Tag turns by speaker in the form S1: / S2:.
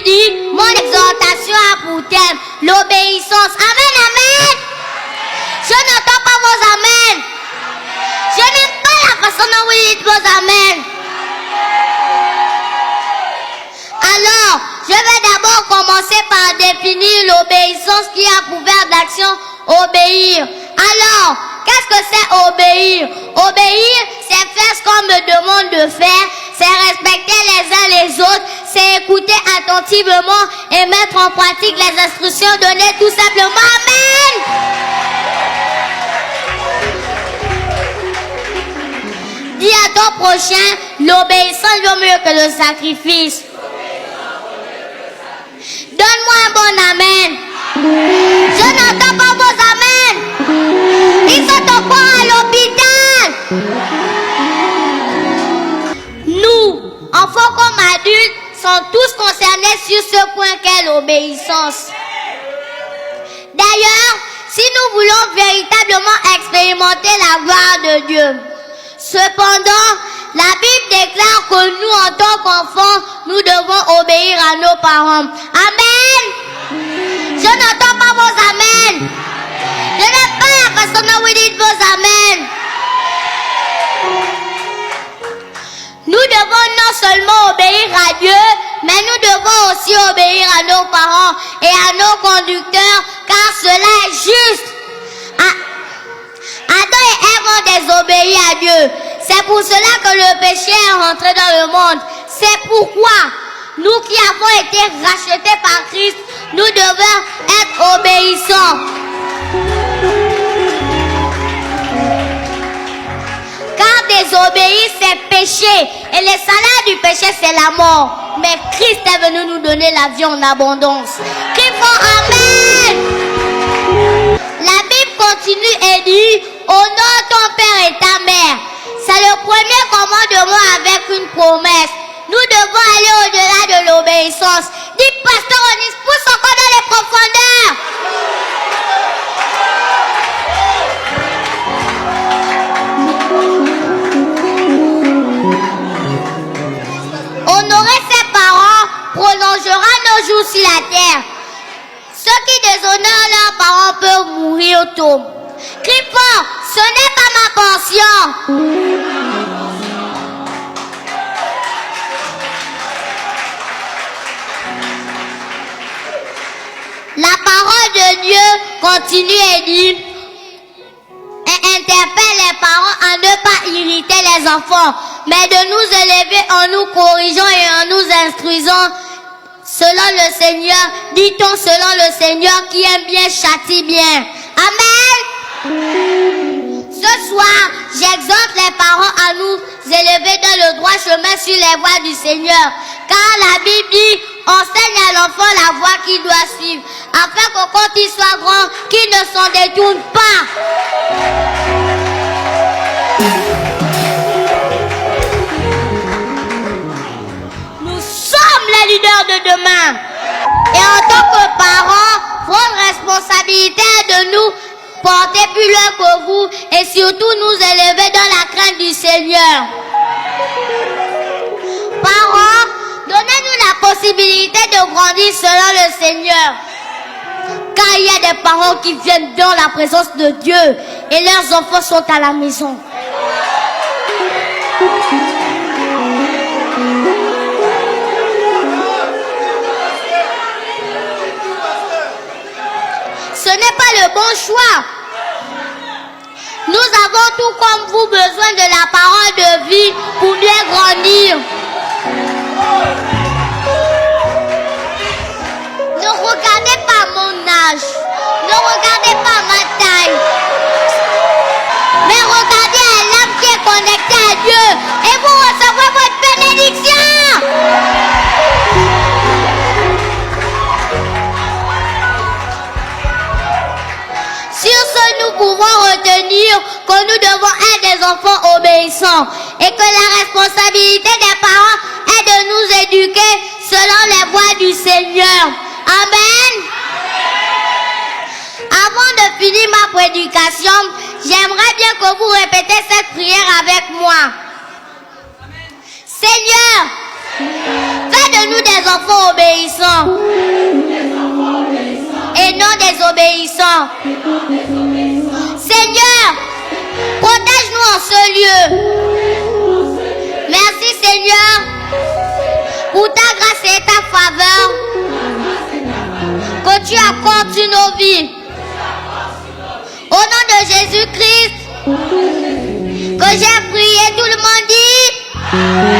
S1: Bible dit, mon exhortation a pour thème l'obéissance. Amen, amen. Je n'entends pas vos amen. Je n'aime pas la façon dont vous dites vos amen. Alors, je vais d'abord commencer par définir l'obéissance qui a pour verbe d'action obéir. Alors, qu'est-ce que c'est obéir? Obéir, c'est faire ce qu'on me demande de faire, c'est respecter les uns les autres, c'est écouter attentivement et mettre en pratique les instructions données tout simplement. Amen! Dis à ton prochain, l'obéissance vaut mieux que le sacrifice. Donne-moi un bon amen. Je n'entends pas vos amen. Ils sont encore à l'hôpital. Nous, enfants comme adultes, sommes tous concernés sur ce point qu'est l'obéissance. D'ailleurs, si nous voulons véritablement expérimenter la gloire de Dieu, cependant, la Bible déclare que nous, en tant qu'enfants, nous devons obéir à nos parents. Amen. Je n'entends pas vos amen. Je n'aime pas la façon dont vous dites vos amen. Nous devons non seulement obéir à Dieu, mais nous devons aussi obéir à nos parents et à nos conducteurs, car cela est juste. Adam et Ève ont désobéi à Dieu. C'est pour cela que le péché est rentré dans le monde. C'est pourquoi nous qui avons été rachetés par Christ, nous devons être obéissants. Car désobéir, c'est péché. Et le salaire du péché, c'est la mort. Mais Christ est venu nous donner la vie en abondance. Crions Amen. La Bible continue et dit, honore ton père et ta mère. C'est le premier commandement avec une promesse. Nous devons aller au-delà de l'obéissance. Dis, pasteur Onis, pousse encore dans les profondeurs. Honorer ses parents prolongera nos jours sur la terre. Ceux qui déshonorent leurs parents peuvent mourir tôt. Crie fort, ce n'est pas ma portion. La parole de Dieu continue et dit, et interpelle les parents à ne pas irriter les enfants, mais de nous élever en nous corrigeant et en nous instruisant selon le Seigneur. Dit-on selon le Seigneur qui aime bien châtie bien. Amen. Ce soir, j'exhorte les parents à nous élever dans le droit chemin sur les voies du Seigneur. Car la Bible dit, enseigne à l'enfant la voie qu'il doit suivre, afin que quand il soit grand, qu'il ne s'en détourne pas. Nous sommes les leaders de demain. Et en tant que parents, votre responsabilité est de nous porter plus loin que vous et surtout nous élever dans la crainte du Seigneur. Parents, donnez-nous la possibilité de grandir selon le Seigneur. Car il y a des parents qui viennent dans la présence de Dieu et leurs enfants sont à la maison. Ce n'est pas le bon choix. Nous avons tout comme vous besoin de la parole de vie pour bien grandir. Ne regardez pas mon âge. Ne regardez pas ma taille. Mais regardez à l'âme qui est connectée à Dieu et vous recevrez votre bénédiction. Sur ce, nous pouvons retenir que nous devons être des enfants obéissants et que la responsabilité des parents est de nous éduquer selon les voies du Seigneur. Amen. Avant de finir ma prédication, j'aimerais bien que vous répétez cette prière avec moi. Seigneur, fais de nous des enfants obéissants. Et non désobéissants. Seigneur, protège-nous en ce lieu. Merci Seigneur pour ta grâce et ta faveur que tu accordes sur nos vies. Au nom de Jésus-Christ que j'ai prié, tout le monde dit.